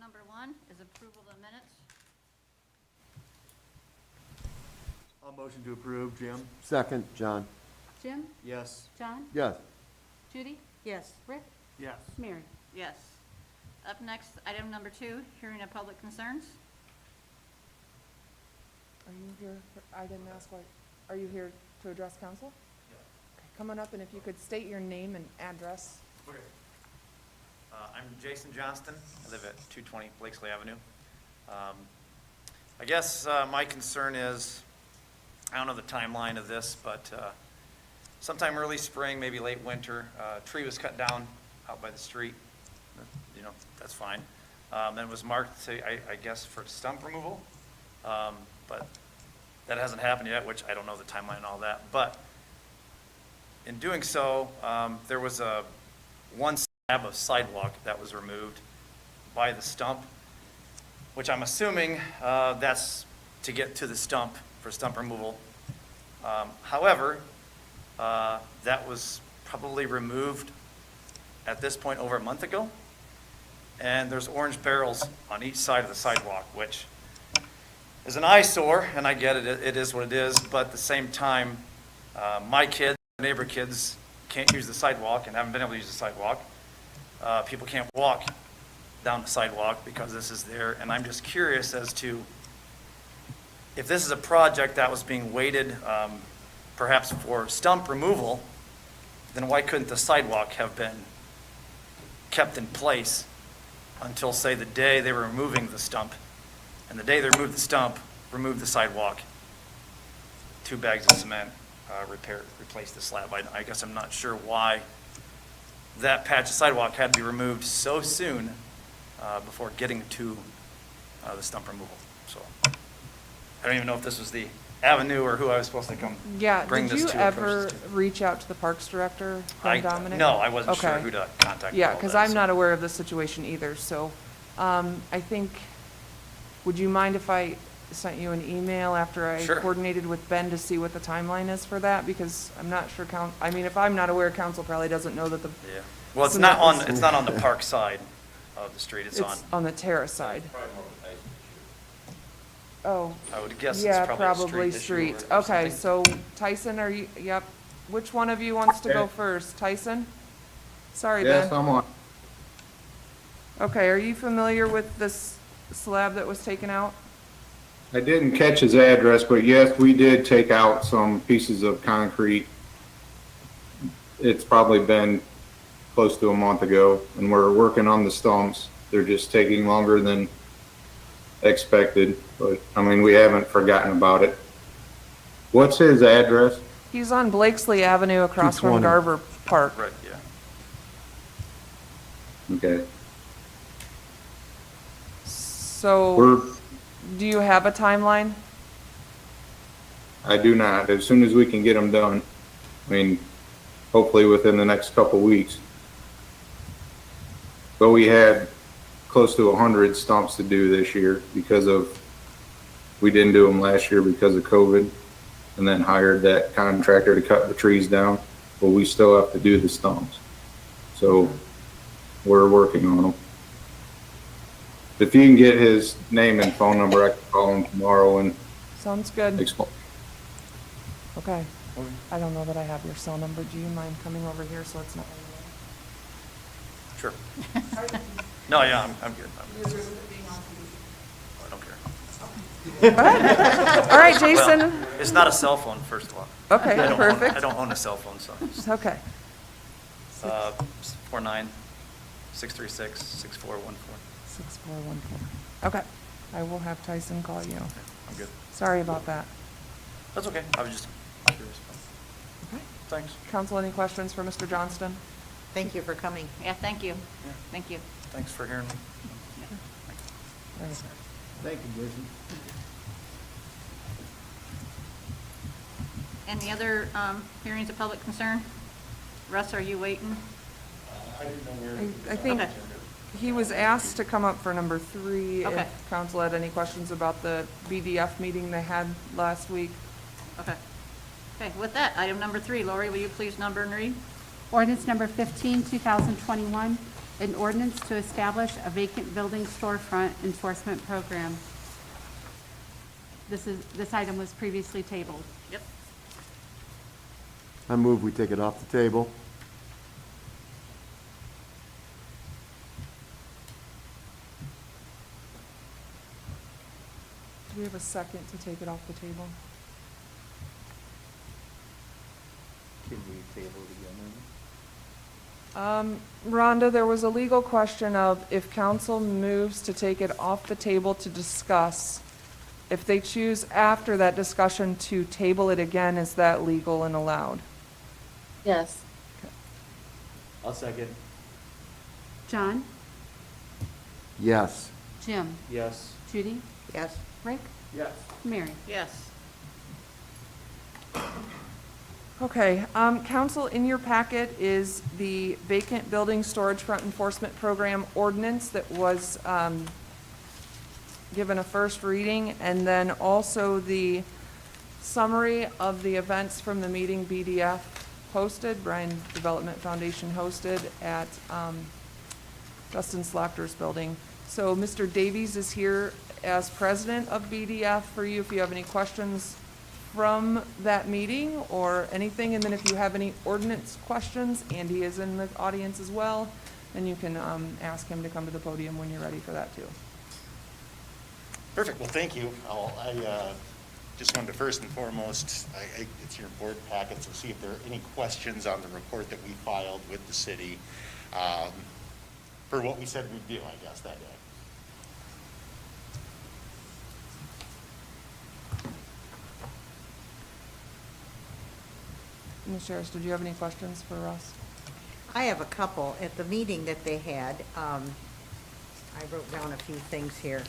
number 1 is approval of the minutes. I'll motion to approve, Jim. Second, John. Jim? Yes. John? Yes. Judy? Yes. Rick? Yes. Mary? Yes. Up next, item number 2, hearing of public concerns. Are you here, I didn't ask why, are you here to address council? Yeah. Okay, come on up, and if you could state your name and address. Okay. I'm Jason Johnston. I live at 220 Blakesley Avenue. I guess my concern is, I don't know the timeline of this, but sometime early spring, maybe late winter, a tree was cut down out by the street. You know, that's fine. And it was marked, I guess, for stump removal. But that hasn't happened yet, which I don't know the timeline and all that. But in doing so, there was one slab of sidewalk that was removed by the stump, which I'm assuming that's to get to the stump for stump removal. However, that was probably removed at this point over a month ago. And there's orange barrels on each side of the sidewalk, which is an eyesore, and I get it, it is what it is, but at the same time, my kids, neighbor kids, can't use the sidewalk and haven't been able to use the sidewalk. People can't walk down the sidewalk because this is there, and I'm just curious as to if this is a project that was being weighted perhaps for stump removal, then why couldn't the sidewalk have been kept in place until, say, the day they were removing the stump? And the day they removed the stump, removed the sidewalk, 2 bags of cement, replaced the slab. I guess I'm not sure why that patch of sidewalk had to be removed so soon before getting to the stump removal. So I don't even know if this was the avenue or who I was supposed to come Yeah, bring did this you to. ever reach out to the Parks Director, Dominic? No, I wasn't sure Okay. who to contact. Yeah, about because that, I'm so. not aware of the situation either, so, I think, would you mind if I sent you an email after I Sure. coordinated with Ben to see what the timeline is for that? Because I'm not sure I mean, if I'm not aware, council probably doesn't know that the, Yeah. Well, it's So not that on, was- it's not on the park side of the street. It's on, it's on the terrace side. Oh, I would guess it's yeah, probably a probably street issue street. or Okay, something. so Tyson, are you, yep. Which one of you wants to go first? Tyson? Sorry, Yes, Ben. I'm on. Okay, are you familiar with this slab that was taken out? I didn't catch his address, but yes, we did take out some pieces of concrete. It's probably been close to a month ago, and we're working on the stumps. They're just taking longer than expected, but, I mean, we haven't forgotten about it. What's his address? He's on Blakesley Avenue across from 220. Garver Park. Right, yeah. Okay. So, We're, do you have a timeline? I do not. As soon as we can get them done, I mean, hopefully within the next couple weeks. But we had close to 100 stumps to do this year because of, we didn't do them last year because of COVID, and then hired that contractor to cut the trees down, but we still have to do the stumps. So we're working on them. If you can get his name and phone number, I can call him tomorrow and Sounds good. explain. Okay. I don't know that I have your cell number. Do you mind coming over here so it's not? Sure. No, yeah, I'm good. I don't care. All right, Jason. Well, it's not a cell phone, first of all. Okay, I don't perfect. I don't own a cell phone, so. Okay. 49-636-6414. 6414. Okay. I will have Tyson call you. I'm good. Sorry about that. That's okay. I was just curious. Okay. Thanks. Council, any questions for Mr. Johnston? Thank you for coming. Yeah, thank you. Thank you. Thanks for hearing me. All right. Thank you, Jason. Any other hearings of public concern? Russ, are you waiting? I think Okay. he was asked to come up for number 3 Okay. if council had any questions about the BDF meeting they had last week. Okay. Okay, with that, item number 3, Lori, will you please number and read? Ordinance number 15, 2021, an ordinance to establish a vacant building storefront enforcement program. This item was previously tabled. Yep. I move we take it off the table. Do we have a second to take it off the table? Can we table it again? Rhonda, there was a legal question of if council moves to take it off the table to discuss, if they choose after that discussion to table it again, is that legal and allowed? Yes. I'll second. John? Yes. Jim? Yes. Judy? Yes. Rick? Yes. Mary? Yes. Okay, council, in your packet is the Vacant Building Storefront Enforcement Program ordinance that was given a first reading, and then also the summary of the events from the meeting BDF hosted, Bryan Development Foundation hosted at Justin Slaughter's building. So Mr. Davies is here as president of BDF for you if you have any questions from that meeting or anything. And then if you have any ordinance questions, Andy is in the audience as well, and you can ask him to come to the podium when you're ready for that too. Perfect. Well, thank you. I just wanted to first and foremost, it's your board packet, so see if there are any questions on the report that we filed with the city for what we said we'd do, I guess, that day. Ms. Sheriff, did you have any questions for Russ? I have a couple. At the meeting that they had, I wrote down a few things here.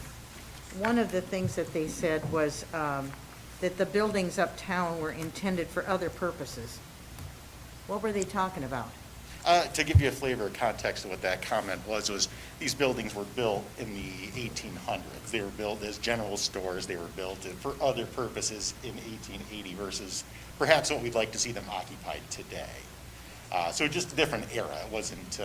One of the things that they said was that the buildings uptown were intended for other purposes. What were they talking about? To give you a flavor of context of what that comment was these buildings were built in the 1800s. They were built as general stores. They were built for other purposes in 1880 versus perhaps what we'd like to see them occupied today. So just a different era. It wasn't,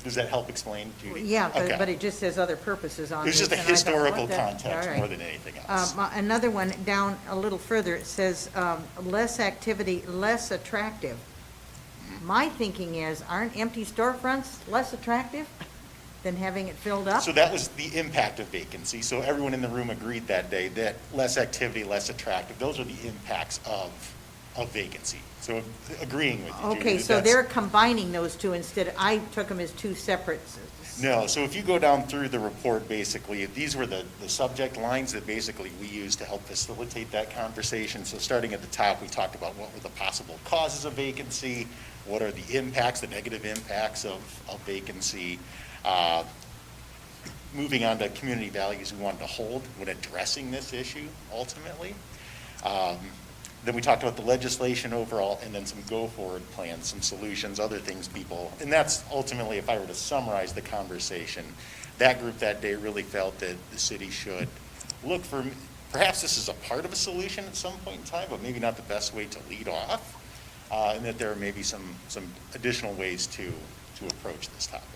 does that help explain, Judy? Yeah, Okay. but it just says other purposes on It was this. just a and I thought, historical what the- context all right. more than anything else. Another one down a little further, it says less activity, less attractive. My thinking is, aren't empty storefronts less attractive than having it filled up? So that was the impact of vacancy. So everyone in the room agreed that day that less activity, less attractive. Those are the impacts of vacancy. So agreeing with you, Judy, Okay, that so that's- they're combining those two instead of, I took them as two separate. No, so if you go down through the report, basically, these were the subject lines that basically we used to help facilitate that conversation. So starting at the top, we talked about what were the possible causes of vacancy, what are the impacts, the negative impacts of vacancy. Moving on to community values we wanted to hold when addressing this issue, ultimately. Then we talked about the legislation overall, and then some go-forward plans, some solutions, other things people, and that's ultimately, if I were to summarize the conversation, that group that day really felt that the city should look for, perhaps this is a part of a solution at some point in time, but maybe not the best way to lead off, and that there may be some additional ways to approach this topic.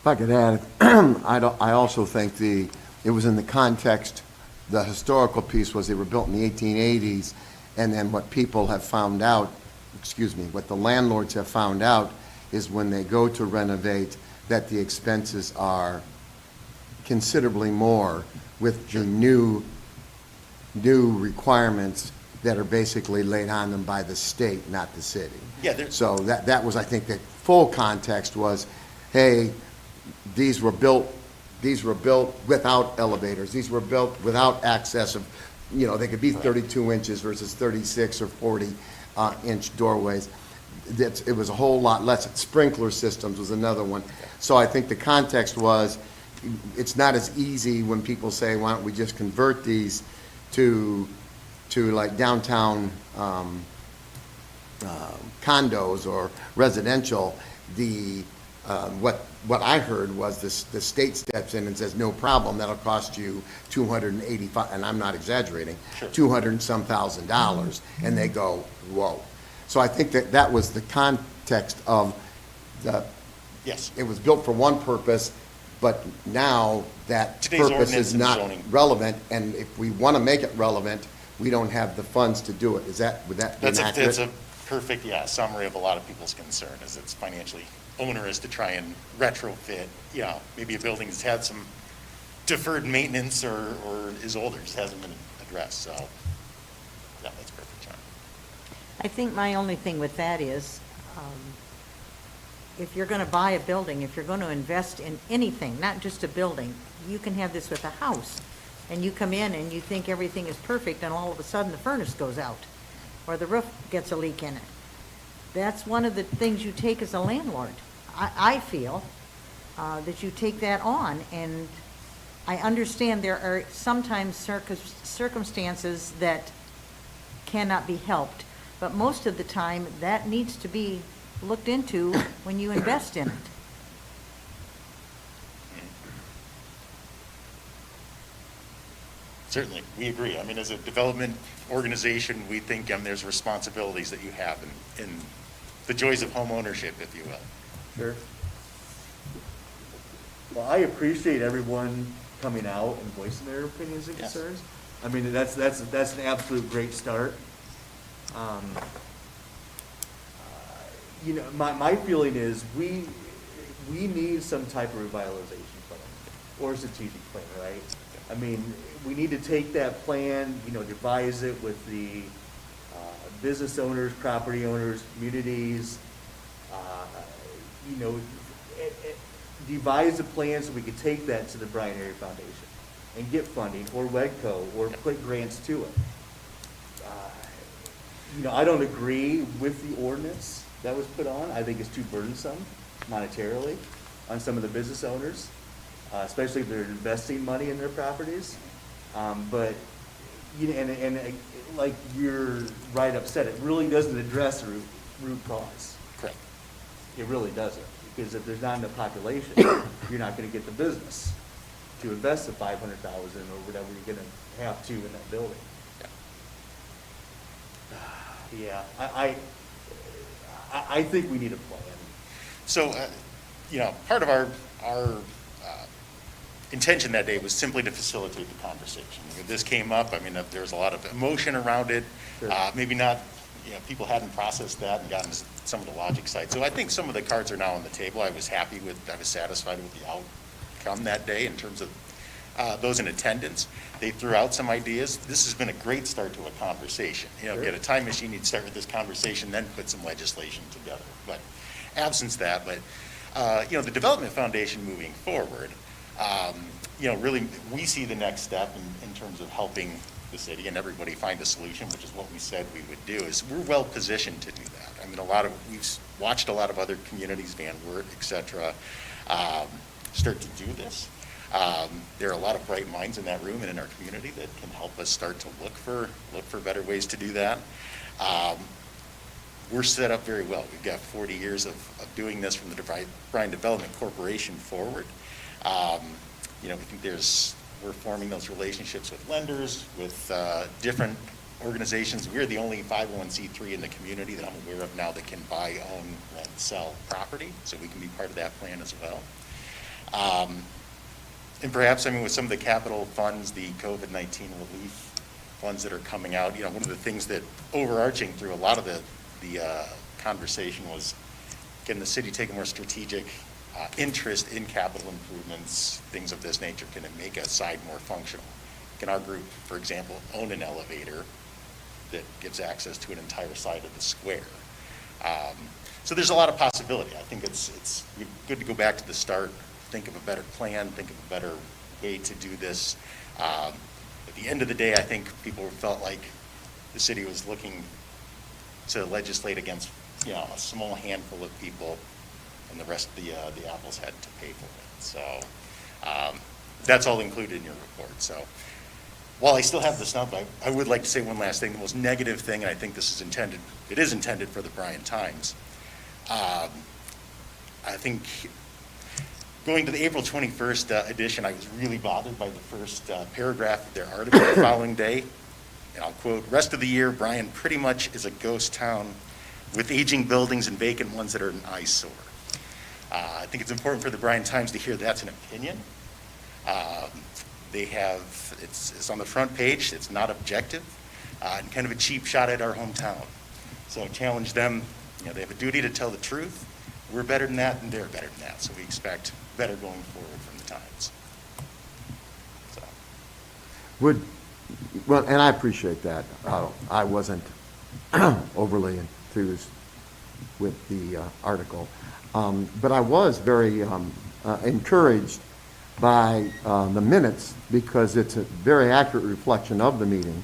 If I could add, I also think it was in the context, the historical piece was they were built in the 1880s, and then what people have found out, what the landlords have found out is when they go to renovate, that the expenses are considerably more with the new requirements that are basically laid on them by the state, not the city. Yeah, So that was, I think, the full context was, hey, these were built without elevators. These were built without access of, they could be 32 inches versus 36 or 40 inch doorways. It was a whole lot less. Sprinkler systems was another one. So I think the context was, it's not as easy when people say, why don't we just convert these to like downtown condos or residential. What I heard was the state steps in and says, no problem, that'll cost you $285, and I'm not exaggerating, Sure. 200 and some $1,000, and they go, whoa. So I think that that was the context of the, Yes. it was built for one purpose, but now that Today's purpose ordinance is and not zoning. relevant, and if we want to make it relevant, we don't have the funds to do it. Is that, would that be That's accurate? a perfect, summary of a lot of people's concern, is it's financially onerous to try and retrofit, maybe a building that's had some deferred maintenance or is older, just hasn't been addressed, so, yeah, that's perfect, John. I think my only thing with that is, if you're going to buy a building, if you're going to invest in anything, not just a building, you can have this with a house. And you come in and you think everything is perfect, and all of a sudden the furnace goes out, or the roof gets a leak in it. That's one of the things you take as a landlord. I feel that you take that on, and I understand there are sometimes circumstances that cannot be helped, but most of the time, that needs to be looked into when you invest in it. Certainly, we agree. I mean, as a development organization, we think there's responsibilities that you have in the joys of home ownership, if you will. Sure. Well, I appreciate everyone coming out and voicing their opinions and Yes. concerns. I mean, that's an absolute great start. My feeling is we need some type of revitalization plan or strategic plan, right? I mean, we need to take that plan, devise it with the business owners, property owners, communities, devise a plan so we could take that to the Bryan Area Foundation and get funding, or WEDCO, or put grants to it. I don't agree with the ordinance that was put on. I think it's too burdensome monetarily on some of the business owners, especially if they're investing money in their properties. But, like you're right upset, it really doesn't address the root cause. Correct. It really doesn't, because if there's not enough population, you're not gonna get the business to invest the $500,000 or whatever you're gonna have to in that building. Yeah, I think we need a plan. So, part of our intention that day was simply to facilitate the conversation. When this came up, I mean, there was a lot of emotion around it. Sure. Maybe not, people hadn't processed that and gotten to some of the logic side. So I think some of the cards are now on the table. I was satisfied with the outcome that day in terms of those in attendance. They threw out some ideas. This has been a great start to a conversation. Sure. Get a time machine, you'd start with this conversation, then put some legislation together. But absence that, the Development Foundation moving forward, really, we see the next step in terms of helping the city and everybody find a solution, which is what we said we would do, is we're well positioned to do that. I mean, we've watched a lot of other communities, Van Wert, et cetera, start to do this. There are a lot of bright minds in that room and in our community that can help us start to look for better ways to do that. We're set up very well. We've got 40 years of doing this from the Bryan Development Corporation forward. We think we're forming those relationships with lenders, with different organizations. We're the only 501c3 in the community that I'm aware of now that can buy, own, rent, sell property, so we can be part of that plan as well. And perhaps, with some of the capital funds, the COVID-19 relief funds that are coming out, one of the things that overarching through a lot of the conversation was, can the city take a more strategic interest in capital improvements, things of this nature? Can it make a side more functional? Can our group, for example, own an elevator that gives access to an entire side of the square? So there's a lot of possibility. I think it's good to go back to the start, think of a better plan, think of a better way to do this. At the end of the day, I think people felt like the city was looking to legislate against, a small handful of people, and the rest of the apples had to pay for it. So that's all included in your report. So while I still have the stump, I would like to say one last thing. The most negative thing, and I think this is intended for the Bryan Times. I think going to the April 21st edition, I was really bothered by the first paragraph of their article the following day. And I'll quote, "Rest of the year, Bryan pretty much is a ghost town with aging buildings and vacant ones that are an eyesore. I think it's important for the Bryan Times to hear that's an opinion. They have, it's on the front page, it's not objective, and kind of a cheap shot at our hometown. So I challenge them, they have a duty to tell the truth. We're better than that, and they're better than that, so we expect better going forward from the Times. So. Well, and I appreciate that. I wasn't overly enthused with the article, but I was very encouraged by the minutes because it's a very accurate reflection of the meeting.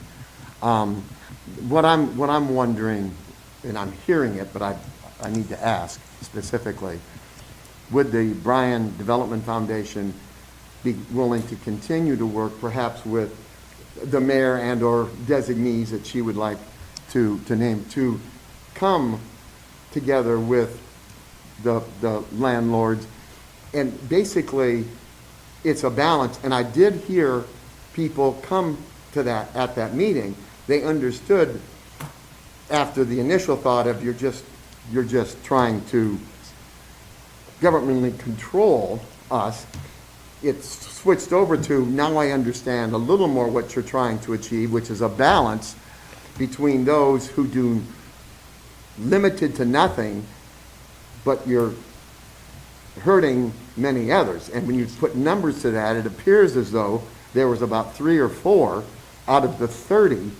What I'm wondering, and I'm hearing it, but I need to ask specifically, would the Bryan Development Foundation be willing to continue to work perhaps with the mayor and/or designees that she would like to name, to come together with the landlords? And basically, it's a balance, and I did hear people come to that at that meeting. They understood after the initial thought of you're just trying to governmentally control us. It's switched over to, now I understand a little more what you're trying to achieve, which is a balance between those who do limited to nothing, but you're hurting many others. And when you put numbers to that, it appears as though there was about 3 or 4 out of the 30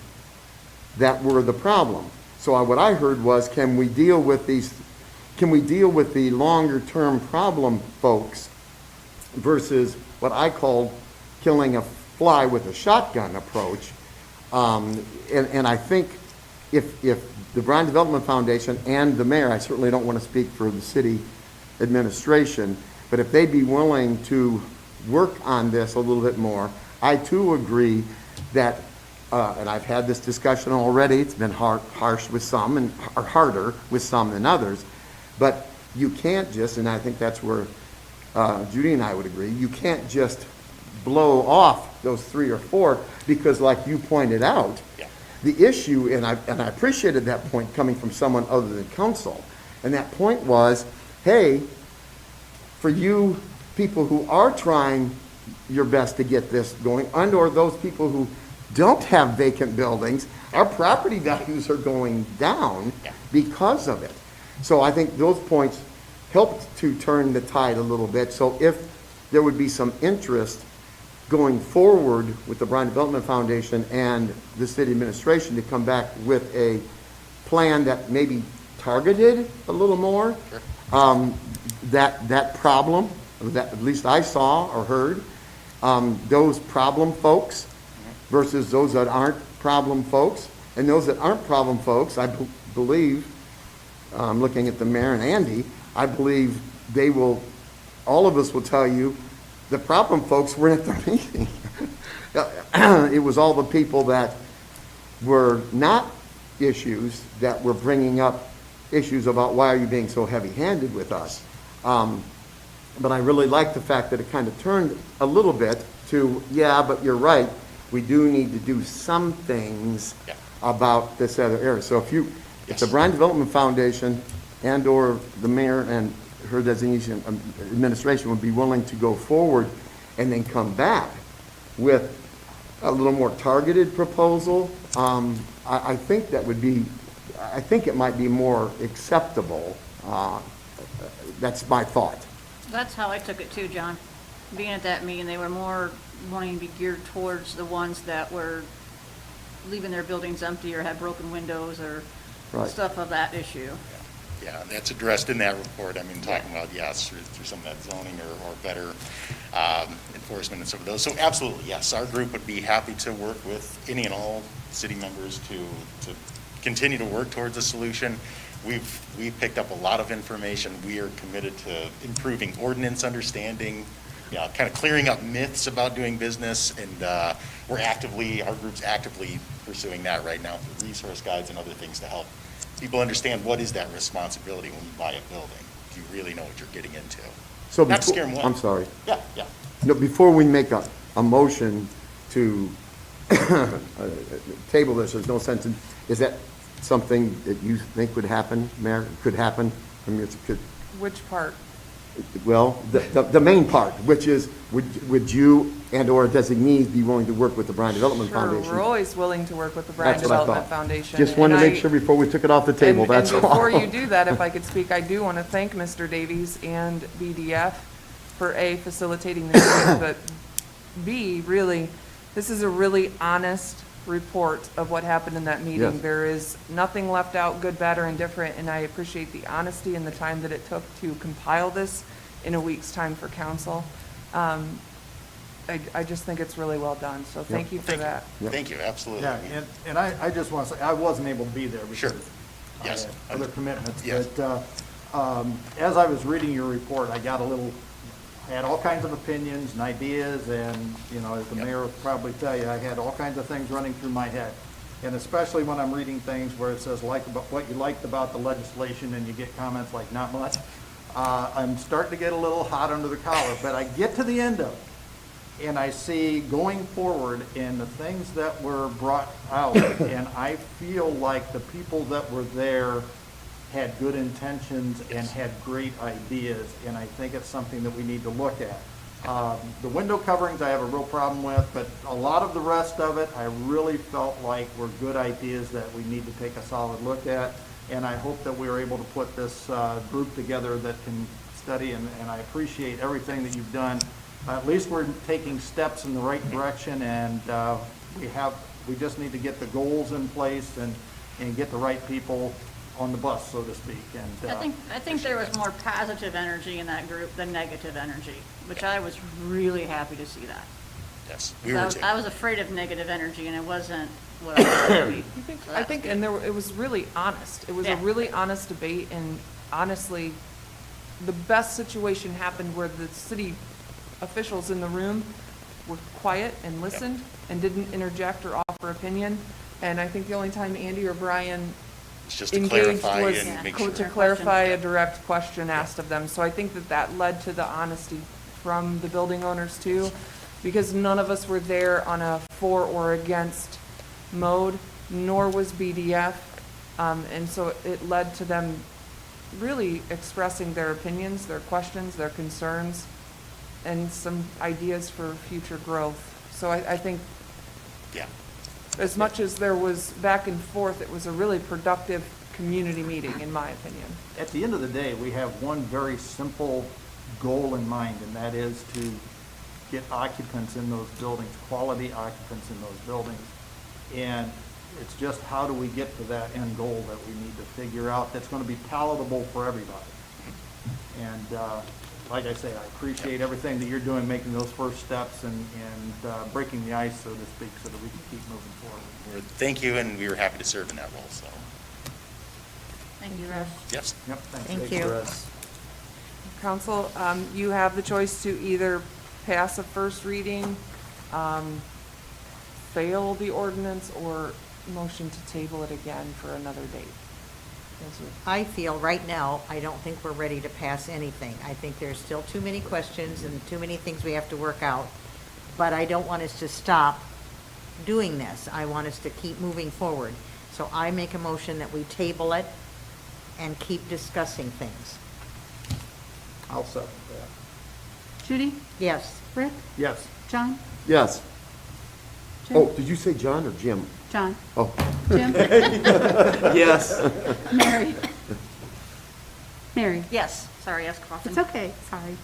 that were the problem. So what I heard was, can we deal with the longer term problem folks versus what I call killing a fly with a shotgun approach? And I think if the Bryan Development Foundation and the mayor, I certainly don't want to speak for the city administration, but if they'd be willing to work on this a little bit more, I too agree that, and I've had this discussion already, it's been harsh with some or harder with some than others, but you can't just, and I think that's where Judy and I would agree, you can't just blow off those 3 or 4 because, like you pointed out, the issue, and I appreciated that point coming from someone other than council, and that point was, hey, for you people who are trying your best to get this going, and/or those people who don't have vacant buildings, our property values are going down because of it. So I think those points helped to turn the tide a little bit. So if there would be some interest going forward with the Bryan Development Foundation and the city administration to come back with a plan that maybe targeted a little more, that problem, that at least I saw or heard, those problem folks versus those that aren't problem folks. And those that aren't problem folks, I believe, looking at the mayor and Andy, I believe they will, all of us will tell you, the problem folks were at the meeting. It was all the people that were not issues that were bringing up issues about why are you being so heavy-handed with us. But I really like the fact that it kind of turned a little bit to, yeah, but you're right, we do need to do some things about this other area. So if the Bryan Development Foundation and/or the mayor and her designation administration would be willing to go forward and then come back with a little more targeted proposal, I think that would be, I think it might be more acceptable. That's my thought. That's how I took it too, John. Being at that meeting, they were more wanting to be geared towards the ones that were leaving their buildings empty or had broken windows or stuff of that issue. Yeah, and that's addressed in that report. I mean, talking about, yes, through some of that zoning or better enforcement and some of those. So absolutely, yes, our group would be happy to work with any and all city members to continue to work towards a solution. We've picked up a lot of information. We are committed to improving ordinance understanding, kind of clearing up myths about doing business, and our group's actively pursuing that right now through resource guides and other things to help people understand what is that responsibility when you buy a building. Do you really know what you're getting into? So not to scare them away. I'm sorry. Yeah. No, before we make a motion to table this, there's no sense in, is that something that you think would happen, Mayor, could happen? I mean, it could, Which part? well, the main part, which is, would you and/or designees be willing to work with the Bryan Development Sure, Foundation? we're always willing to work with the Bryan That's what I Development thought. Foundation. Just wanted to and make I- sure before we took it off the table, that's all. And before you do that, if I could speak, I do want to thank Mr. Davies and BDF for A, facilitating the meeting, but B, really, this is a really honest report of what happened in that meeting. Yes. There is nothing left out, good, bad, or indifferent, and I appreciate the honesty and the time that it took to compile this in a week's time for council. I just think it's really well done, so thank you for that. Thank you, absolutely. Yeah, and I just want to say, I wasn't able to be there Sure. because I Yes. had other commitments. Yes. But as I was reading your report, I had all kinds of opinions and ideas, and, you know, as the mayor will probably tell you, I had all kinds of things running through my head. And especially when I'm reading things where it says like about what you liked about the legislation, and you get comments like not much, I'm starting to get a little hot under the collar. But I get to the end of it, and I see going forward and the things that were brought out, and I feel like the people that were there had good intentions and had great ideas, and I think it's something that we need to look at. The window coverings I have a real problem with, but a lot of the rest of it, I really felt like were good ideas that we need to take a solid look at, and I hope that we are able to put this group together that can study, and I appreciate everything that you've done. At least we're taking steps in the right direction, and we just need to get the goals in place and get the right people on the bus, so to speak. And I think there was more positive energy in that group than negative energy, which I was really happy to see that. Yes, we were too. I was afraid of negative energy, and it wasn't what I thought it would be. So I that's think, good. and it was really honest. It was a Yeah. really honest debate, and honestly, the best situation happened where the city officials in the room were quiet and listened and didn't interject or offer opinion. And I think the only time Andy or Brian It's just to engaged clarify was and make to sure. clarify a direct question asked of them. So I think that led to the honesty from the building owners too, because none of us were there on a for or against mode, nor was BDF. And so it led to them really expressing their opinions, their questions, their concerns, and some ideas for future growth. So I think Yeah, as much as there was back and forth, it was a really productive community meeting, in my opinion. at the end of the day, we have one very simple goal in mind, and that is to get occupants in those buildings, quality occupants in those buildings. And it's just how do we get to that end goal that we need to figure out that's going to be palatable for everybody. And like I say, I appreciate everything that you're doing, making those first steps and breaking the ice, so to speak, so that we can keep moving forward. thank you, and we were happy to serve in that role, so, Thank you, Russ. yes. Yep, thanks. Thank Thank you. Russ. Council, you have the choice to either pass a first reading, fail the ordinance, or motion to table it again for another date. I feel right now, I don't think we're ready to pass anything. I think there's still too many questions and too many things we have to work out. But I don't want us to stop doing this. I want us to keep moving forward. So I make a motion that we table it and keep discussing things. I'll second that. Judy? Yes. Rick? Yes. John? Yes. Jim? Oh, did you say John or Jim? John? Oh, Jim? Yes. Mary? Mary? Yes, sorry, I was coughing. It's okay, sorry.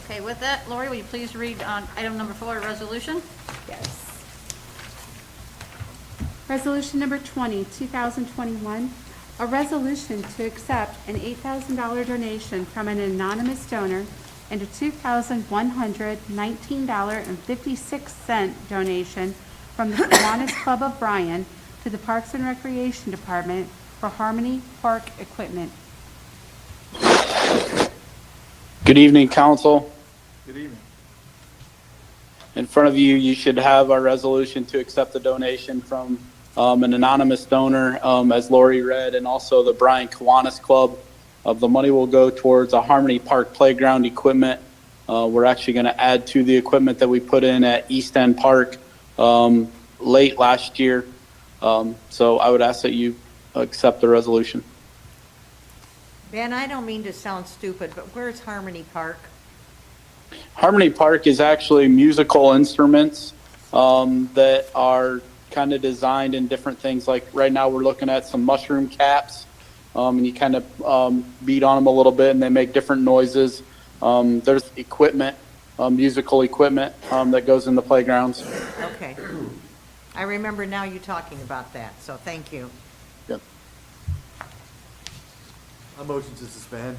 Okay, with that, Lori, will you please read on item number 4, resolution? Yes. Resolution number 20, 2021, a resolution to accept an $8,000 donation from an anonymous donor and a $2,119.56 donation from the Kiwanis Club of Bryan to the Parks and Recreation Department for Harmony Park equipment. Good evening, council. Good evening. In front of you, you should have our resolution to accept the donation from an anonymous donor, as Lori read, and also the Bryan Kiwanis Club. The money will go towards a Harmony Park playground equipment. We're actually going to add to the equipment that we put in at East End Park. late last year. So I would ask that you accept the resolution. Ben, I don't mean to sound stupid, but where's Harmony Park? Harmony Park is actually musical instruments that are kind of designed in different things. Like right now we're looking at some mushroom caps, and you kind of beat on them a little bit and they make different noises. There's equipment, musical equipment that goes in the playgrounds. Okay. I remember now you talking about that, so thank you. Yep. A motion to suspend?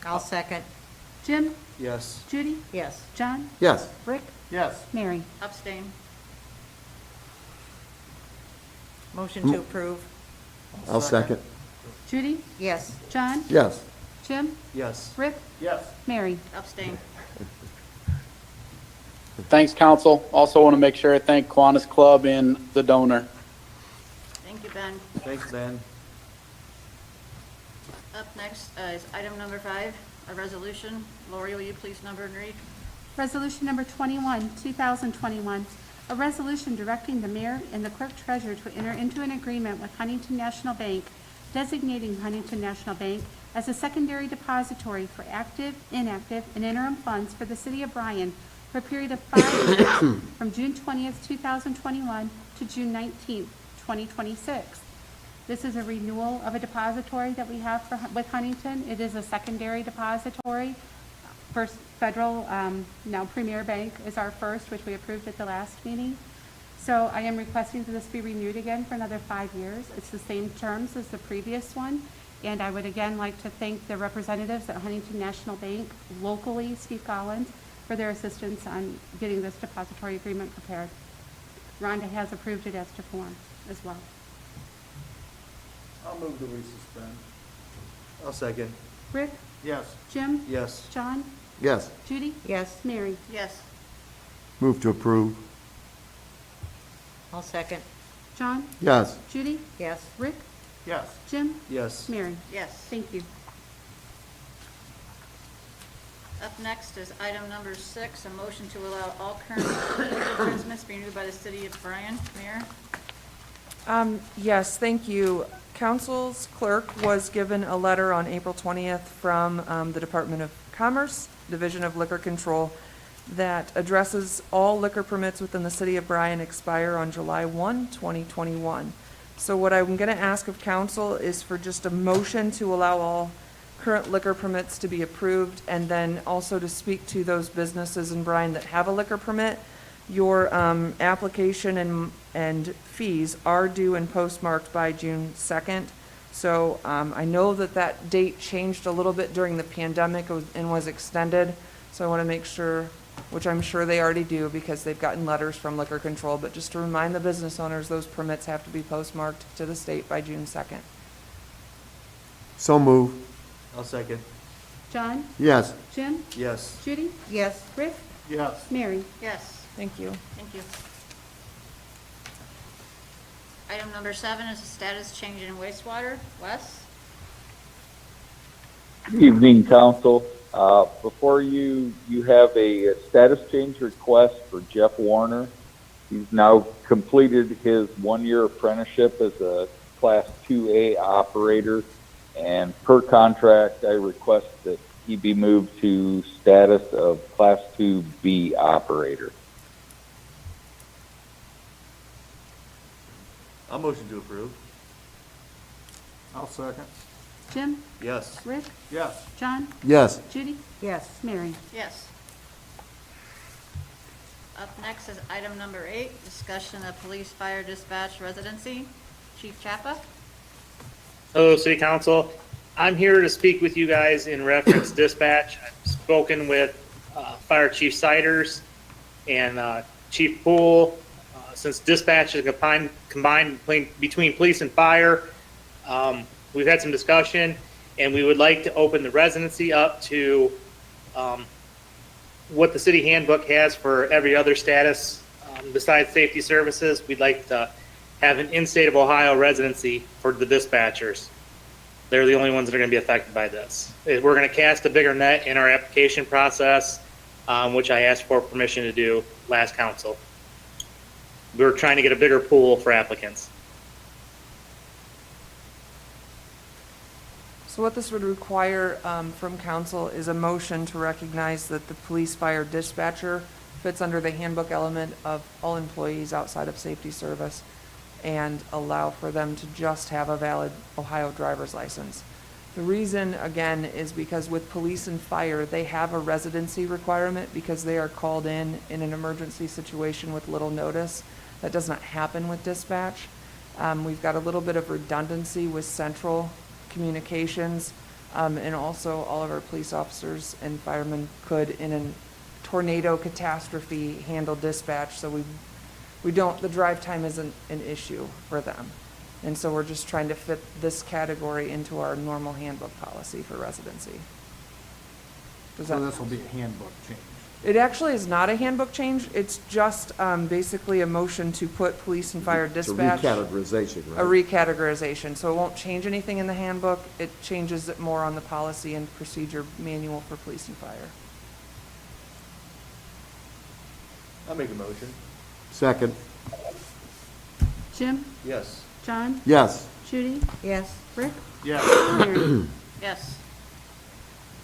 I'll second. Jim? Yes. Judy? Yes. John? Yes. Rick? Yes. Mary? Abstain. Motion to approve. I'll second. Judy? Yes. John? Yes. Jim? Yes. Rick? Yes. Mary? Abstain. Thanks, council. Also want to make sure I thank Kiwanis Club and the donor. Thank you, Ben. Thanks, Ben. Up next is item number 5, a resolution. Lori, will you please number and read? Resolution number 21, 2021, a resolution directing the mayor and the clerk-treasurer to enter into an agreement with Huntington National Bank, designating Huntington National Bank as a secondary depository for active, inactive, and interim funds for the City of Bryan for a period of 5 years from June 20th, 2021 to June 19th, 2026. This is a renewal of a depository that we have with Huntington. It is a secondary depository. First Federal, now Premier Bank is our first, which we approved at the last meeting. So I am requesting that this be renewed again for another 5 years. It's the same terms as the previous one. And I would again like to thank the representatives at Huntington National Bank, locally, Steve Collins, for their assistance on getting this depository agreement prepared. Rhonda has approved it as to form as well. I'll move that we suspend. I'll second. Rick? Yes. Jim? Yes. John? Yes. Judy? Yes. Mary? Yes. Move to approve. I'll second. John? Yes. Judy? Yes. Rick? Yes. Jim? Yes. Mary? Yes. Thank you. Up next is item number 6, a motion to allow all current liquor transmits be renewed by the City of Bryan. Mayor? Yes, thank you. Council's clerk was given a letter on April 20th from the Department of Commerce, Division of Liquor Control, that addresses all liquor permits within the City of Bryan expire on July 1, 2021. So what I'm going to ask of council is for just a motion to allow all current liquor permits to be approved, and then also to speak to those businesses in Bryan that have a liquor permit. Your application and fees are due and postmarked by June 2nd. So I know that that date changed a little bit during the pandemic and was extended. So I want to make sure, which I'm sure they already do because they've gotten letters from Liquor Control, but just to remind the business owners, those permits have to be postmarked to the state by June 2nd. So move. I'll second. John? Yes. Jim? Yes. Judy? Yes. Rick? Yes. Mary? Yes. Thank you. Thank you. Item number 7 is a status change in wastewater. Wes? Evening, council. Before you have a status change request for Jeff Warner. He's now completed his 1-year apprenticeship as a Class 2A operator, and per contract, I request that he be moved to status of Class 2B operator. I'll motion to approve. I'll second. Jim? Yes. Rick? Yes. John? Yes. Judy? Yes. Mary? Yes. Up next is item number 8, discussion of police fire dispatch residency. Chief Chapa? Hello, City Council. I'm here to speak with you guys in reference dispatch. I've spoken with Fire Chief Siders and Chief Poole. Since dispatch is combined between police and fire, we've had some discussion, and we would like to open the residency up to what the city handbook has for every other status besides safety services. We'd like to have an in-state of Ohio residency for the dispatchers. They're the only ones that are going to be affected by this. We're going to cast a bigger net in our application process, which I asked for permission to do last council. we're trying to get a bigger pool for applicants. So what this would require from council is a motion to recognize that the police fire dispatcher fits under the handbook element of all employees outside of safety service and allow for them to just have a valid Ohio driver's license. The reason, again, is because with police and fire, they have a residency requirement because they are called in an emergency situation with little notice. That does not happen with dispatch. We've got a little bit of redundancy with central communications, and also all of our police officers and firemen could, in a tornado catastrophe, handle dispatch. So we don't, the drive time isn't an issue for them. And so we're just trying to fit this category into our normal handbook policy for residency. So this will be a handbook change. It actually is not a handbook change. It's just basically a motion to put police and fire dispatch. It's a recategorization, right? A recategorization. So it won't change anything in the handbook. It changes it more on the policy and procedure manual for police and fire. I'll make a motion. Second. Jim? Yes. John? Yes. Judy? Yes. Rick? Yes. Mary? Yes,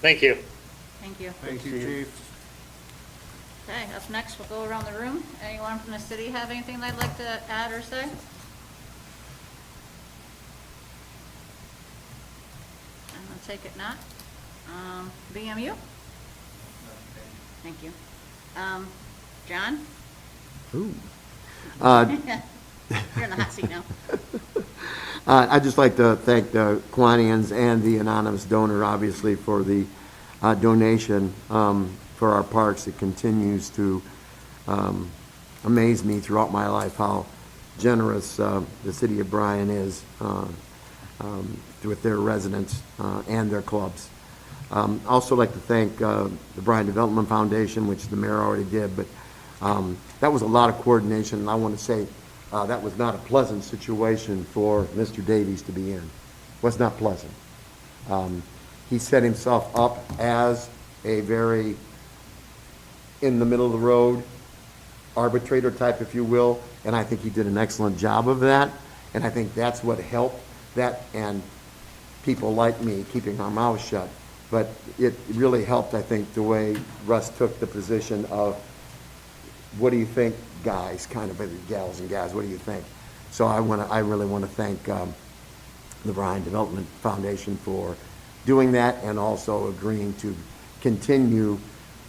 Thank you. thank you. Thank you, Chief. Okay, up next, we'll go around the room. Anyone from the city have anything they'd like to add or say? I'm gonna take it not. BMU? Thank you. John? Ooh. You're in the hot seat now. I'd just like to thank the Kiwanians and the anonymous donor, obviously, for the donation for our parks. It continues to amaze me throughout my life how generous the City of Bryan is with their residents and their clubs. Also like to thank the Bryan Development Foundation, which the mayor already did, but that was a lot of coordination, and I want to say that was not a pleasant situation for Mr. Davies to be in. Was not pleasant. He set himself up as a very in the middle of the road arbitrator type, if you will, and I think he did an excellent job of that, and I think that's what helped that and people like me keeping our mouths shut. But it really helped, I think, the way Russ took the position of, what do you think, guys, kind of, gals and guys, what do you think? So I really want to thank the Bryan Development Foundation for doing that and also agreeing to continue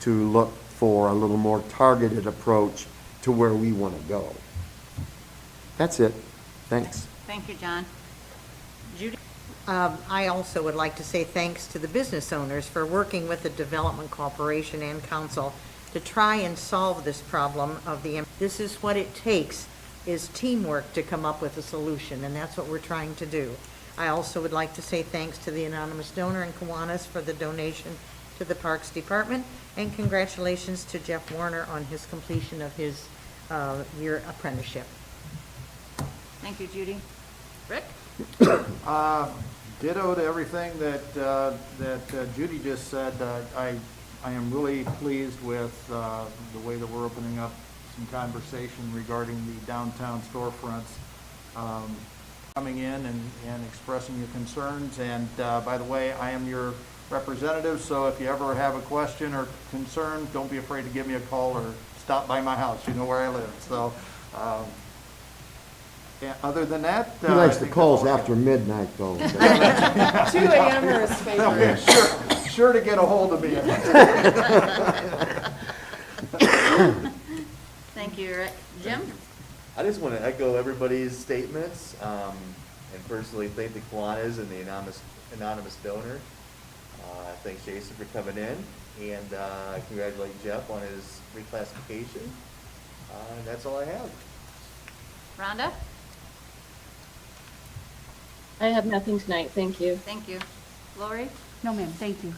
to look for a little more targeted approach to where we want to go. That's it. Thanks. Thank you, John. Judy? I also would like to say thanks to the business owners for working with the Development Corporation and Council to try and solve this problem of this is what it takes, is teamwork to come up with a solution, and that's what we're trying to do. I also would like to say thanks to the anonymous donor in Kiwanis for the donation to the Parks Department, and congratulations to Jeff Warner on his completion of his year apprenticeship. Thank you, Judy. Rick? Ditto to everything that Judy just said. I am really pleased with the way that we're opening up some conversation regarding the downtown storefronts, coming in and expressing your concerns. And by the way, I am your representative, so if you ever have a question or concern, don't be afraid to give me a call or stop by my house. You know where I live. So yeah, other than that, He likes I the think calls that's all I after midnight, though. 2 a.m. are his favorite. sure to get a hold of me. Thank you, Rick. Jim? I just want to echo everybody's statements, and personally thank the Kiwanis and the anonymous donor. Thanks, Jason, for coming in, and congratulate Jeff on his reclassification. And that's all I have. Rhonda? I have nothing tonight, thank you. Thank you. Lori? No, ma'am, thank you.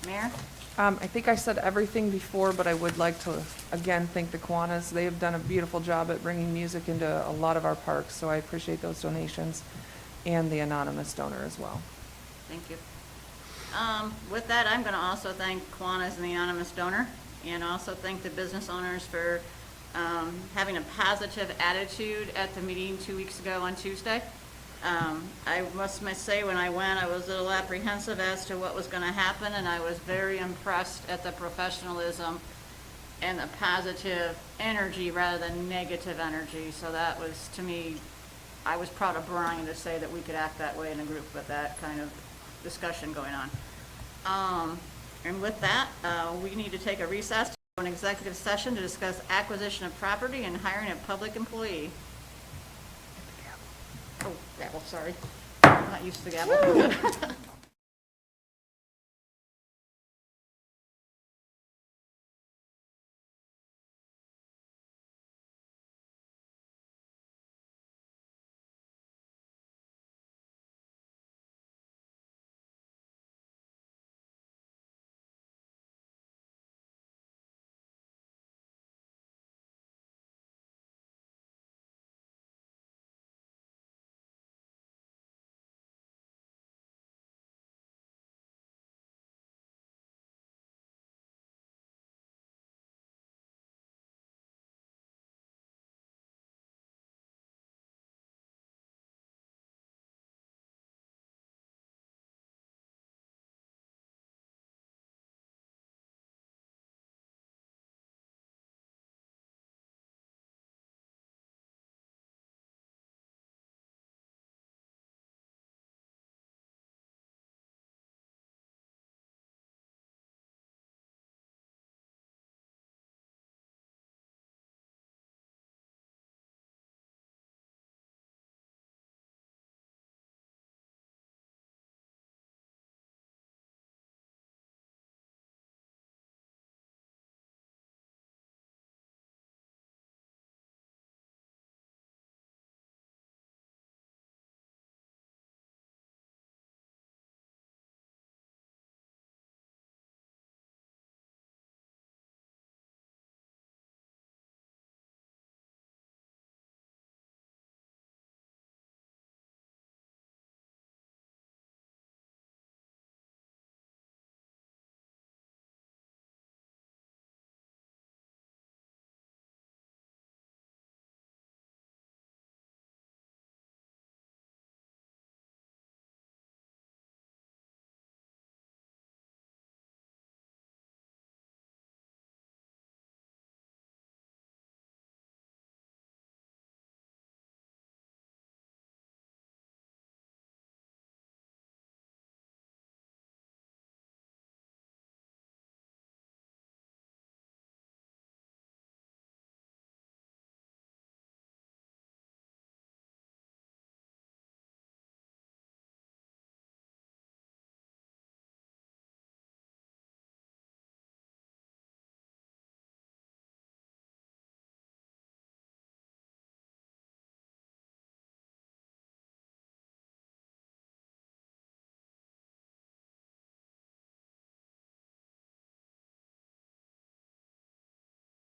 Mayor? I think I said everything before, but I would like to, again, thank the Kiwanis. They have done a beautiful job at bringing music into a lot of our parks, so I appreciate those donations, and the anonymous donor as well. Thank you. With that, I'm going to also thank Kiwanis and the anonymous donor, and also thank the business owners for having a positive attitude at the meeting 2 weeks ago on Tuesday. I must say, when I went, I was a little apprehensive as to what was going to happen, and I was very impressed at the professionalism and the positive energy rather than negative energy. So that was, to me, I was proud of Brian to say that we could act that way in a group with that kind of discussion going on. And with that, we need to take a recess to an executive session to discuss acquisition of property and hiring a public employee. Oh, gavel, sorry. I'm not used to the gavel.